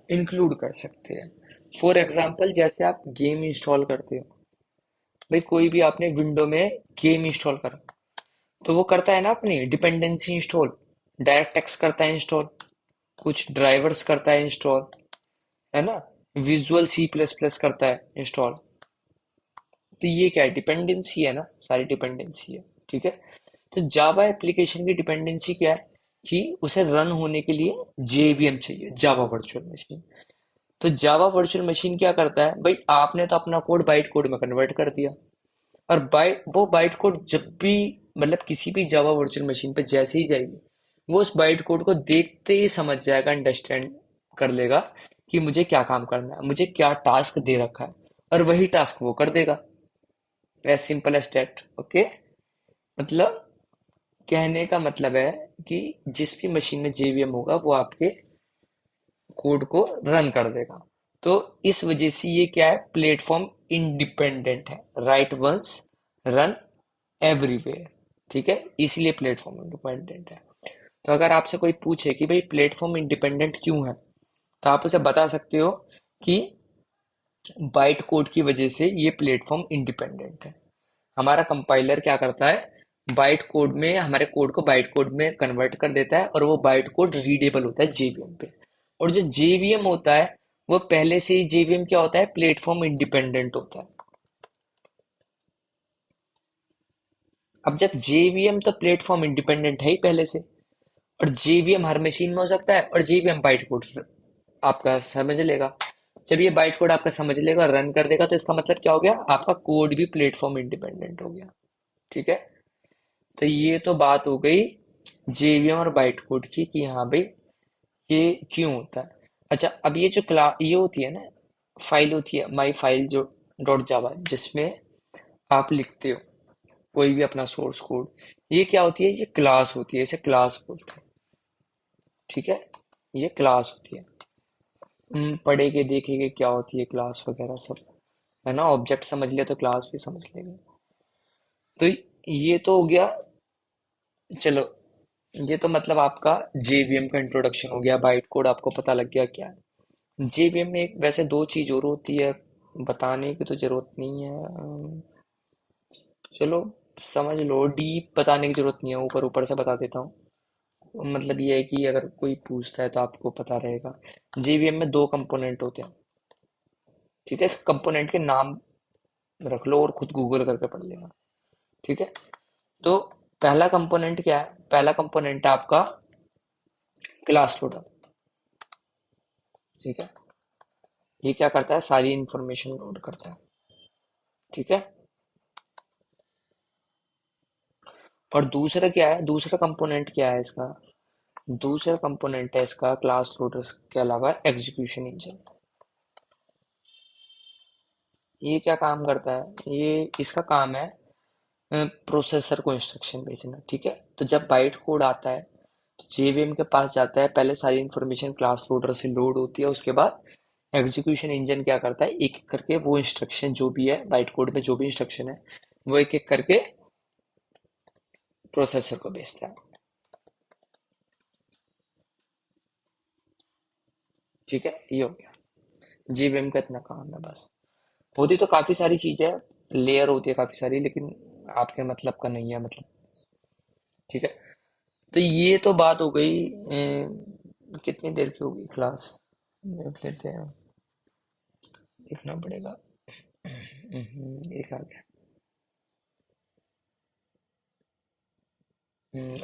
इंक्लूड कर सकते हैं। फॉर एग्जाम्पल, जैसे आप गेम इंस्टॉल करते हो, भाई कोई भी आपने विंडो में गेम इंस्टॉल करा, तो वो करता है ना अपनी डिपेंडेंसी इंस्टॉल, डायरेक्ट एक्स करता है इंस्टॉल, कुछ ड्राइवर्स करता है इंस्टॉल, है ना, विजुअल सी प्लस प्लस करता है इंस्टॉल। तो ये क्या है, डिपेंडेंसी है ना, सारी डिपेंडेंसी है। ठीक है, तो जावा एप्लीकेशन की डिपेंडेंसी क्या है, कि उसे रन होने के लिए जेवीएम चाहिए, जावा वर्चुअल मशीन। तो जावा वर्चुअल मशीन क्या करता है, भाई आपने तो अपना कोड बाइट कोड में कन्वर्ट कर दिया, और वो बाइट कोड जब भी, मतलब किसी भी जावा वर्चुअल मशीन पे जैसे ही जाएगी, वो उस बाइट कोड को देखते ही समझ जाएगा, अंडरस्टैंड कर लेगा कि मुझे क्या काम करना है, मुझे क्या टास्क दे रखा है, और वही टास्क वो कर देगा। As simple as that. Okay, मतलब कहने का मतलब है कि जिस भी मशीन में जेवीएम होगा, वो आपके कोड को रन कर देगा। तो इस वजह से ये क्या है, प्लेटफॉर्म इंडिपेंडेंट है, राइट वंस, रन एवरीवेयर। ठीक है, इसलिए प्लेटफॉर्म इंडिपेंडेंट है। तो अगर आपसे कोई पूछे कि भाई प्लेटफॉर्म इंडिपेंडेंट क्यों है, तो आप उसे बता सकते हो कि बाइट कोड की वजह से ये प्लेटफॉर्म इंडिपेंडेंट है। हमारा कंपाइलर क्या करता है, बाइट कोड में हमारे कोड को बाइट कोड में कन्वर्ट कर देता है, और वो बाइट कोड रीडेबल होता है जेवीएम पे। और जो जेवीएम होता है, वो पहले से ही जेवीएम क्या होता है, प्लेटफॉर्म इंडिपेंडेंट होता है। अब जब जेवीएम तो प्लेटफॉर्म इंडिपेंडेंट है ही पहले से, और जेवीएम हर मशीन में हो सकता है, और जेवीएम बाइट कोड आपका समझ लेगा। जब ये बाइट कोड आपका समझ लेगा, रन कर देगा, तो इसका मतलब क्या हो गया, आपका कोड भी प्लेटफॉर्म इंडिपेंडेंट हो गया। ठीक है, तो ये तो बात हो गई जेवीएम और बाइट कोड की कि हाँ भाई ये क्यों होता है। अच्छा, अब ये जो ये होती है ना, फाइल होती है माई फाइल जो डॉट जावा, जिसमें आप लिखते हो कोई भी अपना सोर्स कोड, ये क्या होती है, ये क्लास होती है, इसे क्लास बोलते हैं। ठीक है, ये क्लास होती है। पढ़ेंगे देखेंगे क्या होती है क्लास वगैरह सब, है ना। ऑब्जेक्ट समझ लिया तो क्लास भी समझ लेंगे। तो ये तो हो गया। चलो, ये तो मतलब आपका जेवीएम का इंट्रोडक्शन हो गया, बाइट कोड आपको पता लग गया क्या है। जेवीएम में एक वैसे दो चीज और होती है, बताने की तो जरूरत नहीं है। चलो समझ लो, डीप बताने की जरूरत नहीं है, ऊपर ऊपर से बता देता हूँ। मतलब ये है कि अगर कोई पूछता है तो आपको पता रहेगा। जेवीएम में दो कंपोनेंट होते हैं। ठीक है, इस कंपोनेंट के नाम रख लो और खुद गूगल करके पढ़ लेना। ठीक है, तो पहला कंपोनेंट क्या है, पहला कंपोनेंट है आपका क्लास लोडर। ठीक है, ये क्या करता है, सारी इंफॉर्मेशन लोड करता है। ठीक है, और दूसरा क्या है, दूसरा कंपोनेंट क्या है इसका, दूसरा कंपोनेंट है इसका क्लास लोडर के अलावा एग्जीक्यूशन इंजन। ये क्या काम करता है, ये इसका काम है प्रोसेसर को इंस्ट्रक्शन भेजना। ठीक है, तो जब बाइट कोड आता है तो जेवीएम के पास जाता है, पहले सारी इंफॉर्मेशन क्लास लोडर से लोड होती है, उसके बाद एग्जीक्यूशन इंजन क्या करता है, एक एक करके वो इंस्ट्रक्शन जो भी है बाइट कोड में, जो भी इंस्ट्रक्शन है, वो एक एक करके प्रोसेसर को भेजता है। ठीक है, ये हो गया जेवीएम का इतना काम है बस। होती तो काफी सारी चीजें है, लेयर होती है काफी सारी, लेकिन आपके मतलब का नहीं है मतलब। ठीक है, तो ये तो बात हो गई। कितनी देर की होगी क्लास, देख लेते हैं, देखना पड़ेगा। एक आ गया।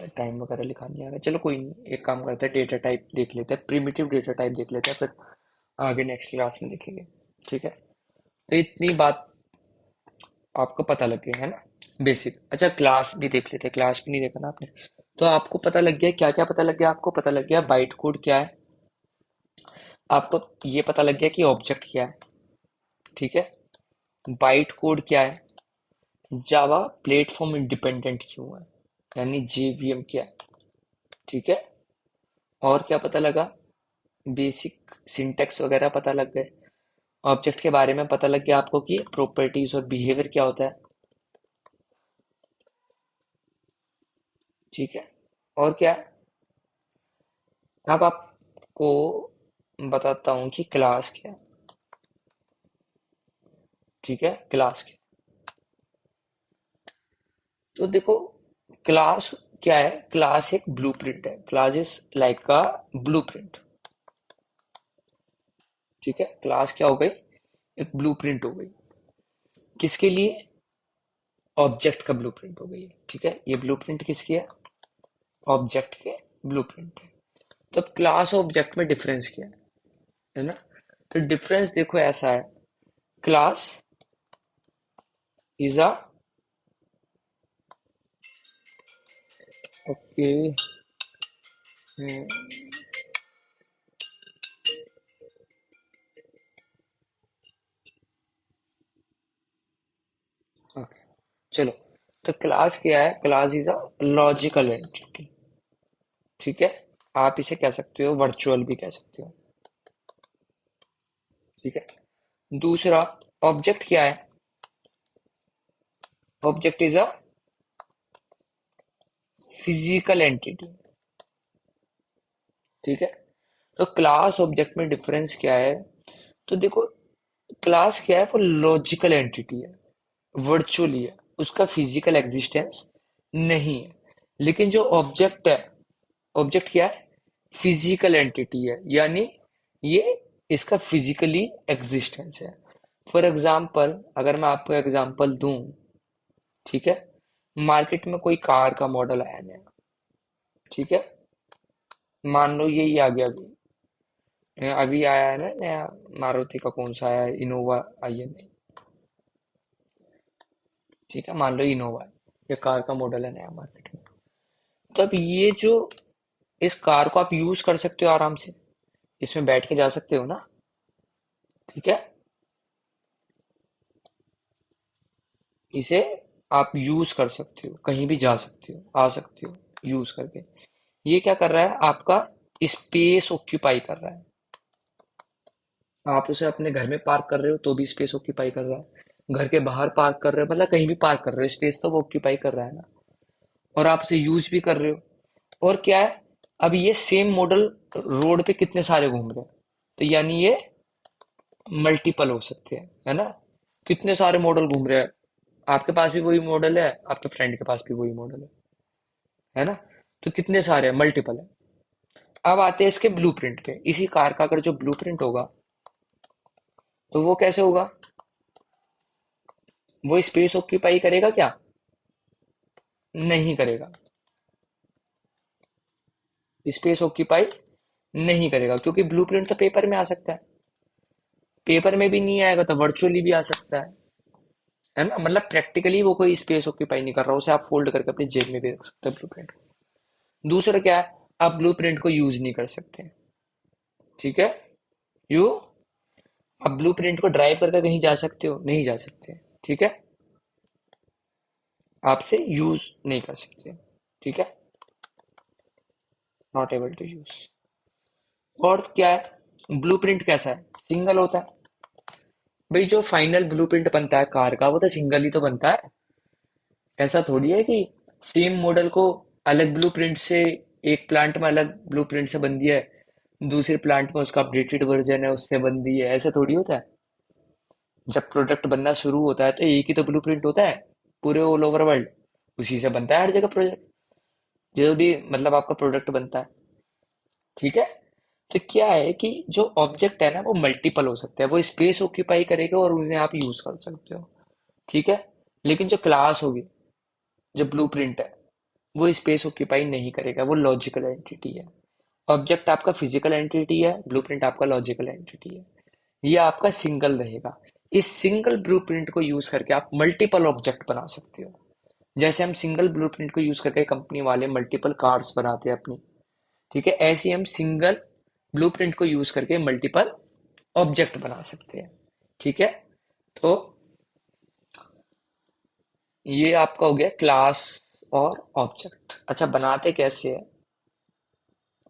टाइम वगैरह लिखा नहीं आ रहा, चलो कोई नहीं, एक काम करते हैं, डेटा टाइप देख लेते हैं, प्रिमिटिव डेटा टाइप देख लेते हैं, फिर आगे नेक्स्ट क्लास में देखेंगे। ठीक है, तो इतनी बात आपको पता लग गई है ना, बेसिक। अच्छा, क्लास भी देख लेते हैं, क्लास भी नहीं देखा ना आपने। तो आपको पता लग गया, क्या क्या पता लग गया, आपको पता लग गया बाइट कोड क्या है, आपको ये पता लग गया कि ऑब्जेक्ट क्या है। ठीक है, बाइट कोड क्या है, जावा प्लेटफॉर्म इंडिपेंडेंट क्यों है, यानी जेवीएम क्या है। ठीक है, और क्या पता लगा, बेसिक सिंटेक्स वगैरह पता लग गए, ऑब्जेक्ट के बारे में पता लग गया आपको कि प्रॉपर्टीज और बिहेवियर क्या होता है। ठीक है, और क्या है, अब आपको बताता हूँ कि क्लास क्या है। ठीक है, क्लास क्या है, तो देखो क्लास क्या है, क्लास एक ब्लूप्रिंट है, क्लास इज लाइक का ब्लूप्रिंट। ठीक है, क्लास क्या हो गई, एक ब्लूप्रिंट हो गई, किसके लिए, ऑब्जेक्ट का ब्लूप्रिंट हो गई है। ठीक है, ये ब्लूप्रिंट किसकी है, ऑब्जेक्ट के ब्लूप्रिंट है। तो अब क्लास और ऑब्जेक्ट में डिफरेंस क्या है ना। तो डिफरेंस देखो ऐसा है, class is a, okay, okay, चलो, तो क्लास क्या है, class is a logical entity. ठीक है, आप इसे कह सकते हो वर्चुअल भी कह सकते हो। ठीक है, दूसरा ऑब्जेक्ट क्या है? Object is a physical entity. ठीक है। तो क्लास ऑब्जेक्ट में डिफरेंस क्या है? तो देखो, क्लास क्या है, वो लॉजिकल एंटिटी है, वर्चुअली है, उसका फिजिकल एग्जिस्टेंस नहीं है। लेकिन जो ऑब्जेक्ट है, ऑब्जेक्ट क्या है? फिजिकल एंटिटी है, यानी ये इसका फिजिकली एग्जिस्टेंस है। फॉर एग्जाम्पल, अगर मैं आपको एग्जाम्पल दूं, ठीक है, मार्केट में कोई कार का मॉडल आया नया, ठीक है, मान लो यही आ गया अभी। अभी आया है ना नया, मारुति का कौन सा आया है, इनोवा आई है नई। ठीक है, मान लो इनोवा है, ये कार का मॉडल है नया मार्केट में। तो अब ये जो, इस कार को आप यूज कर सकते हो आराम से, इसमें बैठ के जा सकते हो ना। ठीक है, इसे आप यूज कर सकते हो, कहीं भी जा सकते हो, आ सकते हो यूज करके। ये क्या कर रहा है, आपका स्पेस ऑक्यूपाई कर रहा है। आप उसे अपने घर में पार्क कर रहे हो तो भी स्पेस ऑक्यूपाई कर रहा है, घर के बाहर पार्क कर रहे हो, मतलब कहीं भी पार्क कर रहे हो, स्पेस तो वो ऑक्यूपाई कर रहा है ना। और आप उसे यूज भी कर रहे हो। और क्या है, अब ये सेम मॉडल रोड पे कितने सारे घूम रहे हैं, तो यानी ये मल्टीपल हो सकते हैं, है ना। कितने सारे मॉडल घूम रहे हैं, आपके पास भी वही मॉडल है, आपके फ्रेंड के पास भी वही मॉडल है ना। तो कितने सारे हैं, मल्टीपल है। अब आते हैं इसके ब्लूप्रिंट पे। इसी कार का अगर जो ब्लूप्रिंट होगा, तो वो कैसे होगा? वो स्पेस ऑक्यूपाई करेगा क्या? नहीं करेगा। स्पेस ऑक्यूपाई नहीं करेगा, क्योंकि ब्लूप्रिंट तो पेपर में आ सकता है, पेपर में भी नहीं आएगा तो वर्चुअली भी आ सकता है ना। मतलब प्रैक्टिकली वो कोई स्पेस ऑक्यूपाई नहीं कर रहा, उसे आप फोल्ड करके अपनी जेब में भी रख सकते हैं ब्लूप्रिंट को। दूसरा क्या है, आप ब्लूप्रिंट को यूज नहीं कर सकते। ठीक है, यू, आप ब्लूप्रिंट को ड्राइव करके कहीं जा सकते हो? नहीं जा सकते। ठीक है, आपसे यूज नहीं कर सकते। ठीक है, नॉट एबल टू यूज। और क्या है, ब्लूप्रिंट कैसा है, सिंगल होता है। भाई जो फाइनल ब्लूप्रिंट बनता है कार का, वो तो सिंगल ही तो बनता है। ऐसा थोड़ी है कि सेम मॉडल को अलग ब्लूप्रिंट से, एक प्लांट में अलग ब्लूप्रिंट से बन दिया है, दूसरे प्लांट में उसका अपडेटेड वर्जन है उससे बन दी है, ऐसा थोड़ी होता है। जब प्रोडक्ट बनना शुरू होता है तो एक ही तो ब्लूप्रिंट होता है पूरे ऑल ओवर वर्ल्ड, उसी से बनता है हर जगह प्रोजेक्ट, जो भी मतलब आपका प्रोडक्ट बनता है। ठीक है। तो क्या है कि जो ऑब्जेक्ट है ना, वो मल्टीपल हो सकते हैं, वो स्पेस ऑक्यूपाई करेगा और उन्हें आप यूज कर सकते हो। ठीक है। लेकिन जो क्लास होगी, जो ब्लूप्रिंट है, वो स्पेस ऑक्यूपाई नहीं करेगा, वो लॉजिकल एंटिटी है। ऑब्जेक्ट आपका फिजिकल एंटिटी है, ब्लूप्रिंट आपका लॉजिकल एंटिटी है। ये आपका सिंगल रहेगा। इस सिंगल ब्लूप्रिंट को यूज करके आप मल्टीपल ऑब्जेक्ट बना सकते हो। जैसे हम सिंगल ब्लूप्रिंट को यूज करके कंपनी वाले मल्टीपल कार्स बनाते हैं अपनी, ठीक है, ऐसे ही हम सिंगल ब्लूप्रिंट को यूज करके मल्टीपल ऑब्जेक्ट बना सकते हैं। ठीक है। तो ये आपका हो गया क्लास और ऑब्जेक्ट। अच्छा, बनाते कैसे है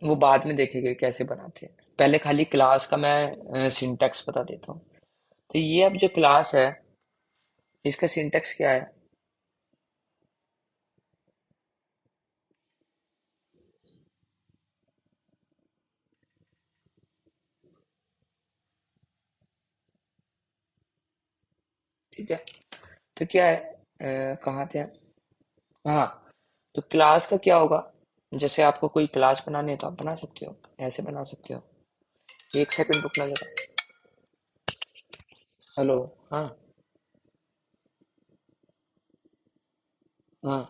वो बाद में देखेंगे कैसे बनाते हैं, पहले खाली क्लास का मैं सिंटैक्स बता देता हूँ। तो ये अब जो क्लास है, इसका सिंटैक्स क्या है? ठीक है। तो क्या है, कहाँ थे हम? हाँ, तो क्लास का क्या होगा, जैसे आपको कोई क्लास बनानी है तो आप बना सकते हो, ऐसे बना सकते हो। एक सेकंड रुकना जरा। हेलो। हाँ। हाँ।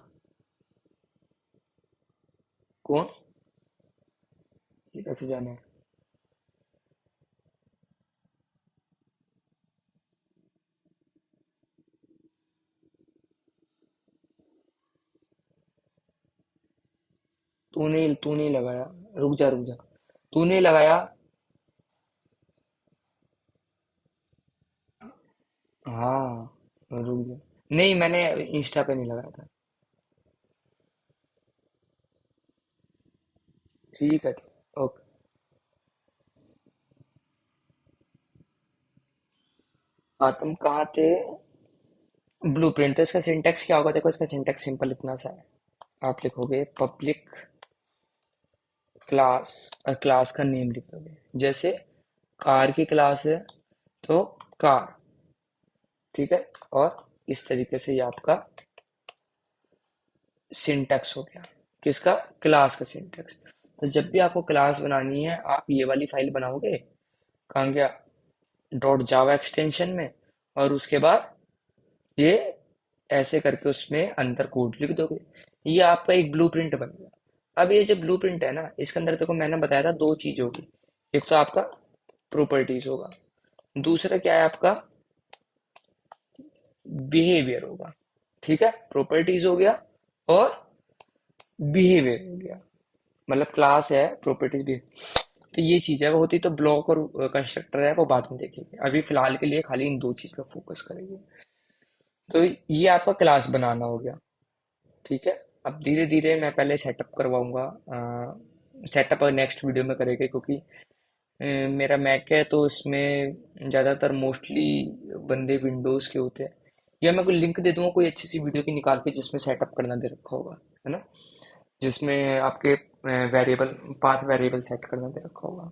कौन? ये कैसे जाने? तूने ही लगाया। रुक जा रुक जा, तूने लगाया। हाँ, रुक जा। नहीं, मैंने इंस्टा पे नहीं लगाया था। ठीक है, ठीक, ओके। हाँ, तुम कहाँ थे? ब्लूप्रिंट। तो इसका सिंटेक्स क्या होगा? देखो, इसका सिंटेक्स सिंपल इतना सा है। आप लिखोगे पब्लिक क्लास, और क्लास का नेम लिख दोगे। जैसे कार की क्लास है तो कार, ठीक है। और इस तरीके से ये आपका सिंटेक्स हो गया। किसका? क्लास का सिंटेक्स। तो जब भी आपको क्लास बनानी है, आप ये वाली फाइल बनाओगे, कहाँ गया, डॉट जावा एक्सटेंशन में, और उसके बाद ये ऐसे करके उसमें अंदर कोड लिख दोगे। ये आपका एक ब्लूप्रिंट बन गया। अब ये जो ब्लूप्रिंट है ना, इसके अंदर देखो मैंने बताया था दो चीज होगी। एक तो आपका प्रॉपर्टीज होगा, दूसरा क्या है आपका, बिहेवियर होगा। ठीक है, प्रॉपर्टीज हो गया और बिहेवियर हो गया। मतलब क्लास है, प्रॉपर्टीज भी। तो ये चीज है, वो होती तो ब्लॉक और कंस्ट्रक्टर है, वो बाद में देखेंगे। अभी फिलहाल के लिए खाली इन दो चीज पे फोकस करेंगे। तो ये आपका क्लास बनाना हो गया। ठीक है। अब धीरे धीरे मैं पहले सेटअप करवाऊंगा। सेटअप नेक्स्ट वीडियो में करेंगे, क्योंकि मेरा मैक है तो इसमें ज़्यादातर मोस्टली बंदे विंडोज़ के होते हैं। या मैं कोई लिंक दे दूंगा कोई अच्छी सी वीडियो की निकाल के, जिसमें सेटअप करना दे रखा होगा, है ना, जिसमें आपके वेरिएबल, पाथ वेरिएबल सेट करना दे रखा होगा।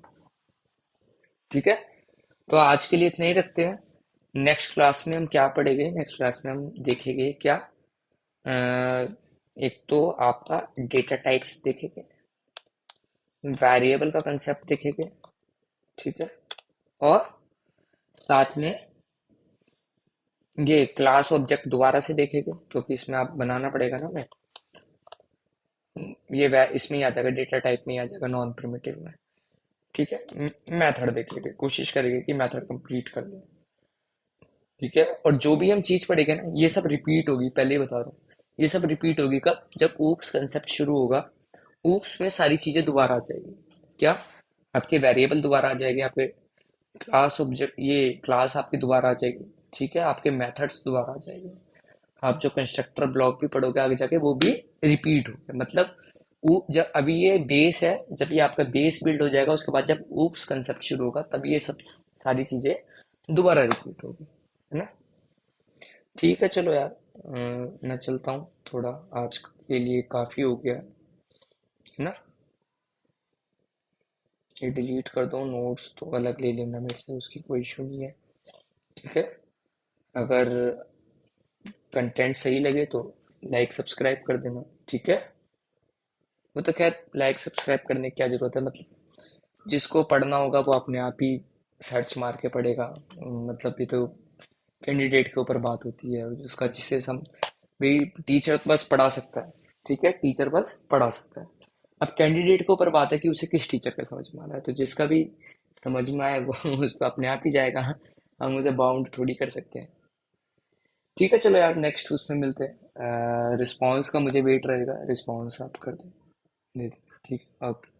ठीक है। तो आज के लिए इतना ही रखते हैं। नेक्स्ट क्लास में हम क्या पढ़ेंगे? नेक्स्ट क्लास में हम देखेंगे क्या, एक तो आपका डेटा टाइप्स देखेंगे, वेरिएबल का कंसेप्ट देखेंगे, ठीक है। और साथ में ये क्लास ऑब्जेक्ट दोबारा से देखेंगे, क्योंकि इसमें आप बनाना पड़ेगा ना हमें। इसमें ही आ जाएगा, डेटा टाइप में ही आ जाएगा, नॉन प्रिमिटिव में। ठीक है। मेथड देख लेंगे, कोशिश करेंगे कि मेथड कंप्लीट कर दें। ठीक है। और जो भी हम चीज पढ़ेंगे ना, ये सब रिपीट होगी, पहले ही बता रहा हूँ। ये सब रिपीट होगी कब? जब ऊप्स कंसेप्ट शुरू होगा। ऊप्स में सारी चीजें दोबारा आ जाएगी। क्या? आपके वेरिएबल दोबारा आ जाएंगे, आपके क्लास ऑब्जेक्ट, ये क्लास आपकी दोबारा आ जाएगी। ठीक है। आपके मेथड्स दोबारा आ जाएंगे। आप जो कंस्ट्रक्टर ब्लॉक भी पढ़ोगे आगे जाके, वो भी रिपीट होगा। मतलब जब अभी ये बेस है, जब ये आपका बेस बिल्ड हो जाएगा, उसके बाद जब ऊप्स कंसेप्ट शुरू होगा, तब ये सब सारी चीजें दोबारा रिपीट होगी, है ना। ठीक है, चलो यार, मैं चलता हूँ, थोड़ा आज के लिए काफी हो गया है ना। ये डिलीट कर दो, नोट्स तो अलग ले लेना मेरे से, उसकी कोई इशू नहीं है। ठीक है। अगर कंटेंट सही लगे तो लाइक सब्सक्राइब कर देना। ठीक है। वो तो खैर, लाइक सब्सक्राइब करने की क्या जरूरत है, मतलब जिसको पढ़ना होगा वो अपने आप ही सर्च मार के पढ़ेगा। मतलब ये तो कैंडिडेट के ऊपर बात होती है, उसका जिसे सम भाई, टीचर तो बस पढ़ा सकता है। ठीक है, टीचर बस पढ़ा सकता है। अब कैंडिडेट के ऊपर बात है कि उसे किस टीचर का समझ में आ रहा है। तो जिसका भी समझ में आए वो उस पर अपने आप ही जाएगा। हम उसे बाउंड थोड़ी कर सकते हैं। ठीक है, चलो यार, नेक्स्ट उसमें मिलते हैं। रिस्पॉन्स का मुझे वेट रहेगा, रिस्पॉन्स आप कर दो, दे दो। ठीक है, ओके।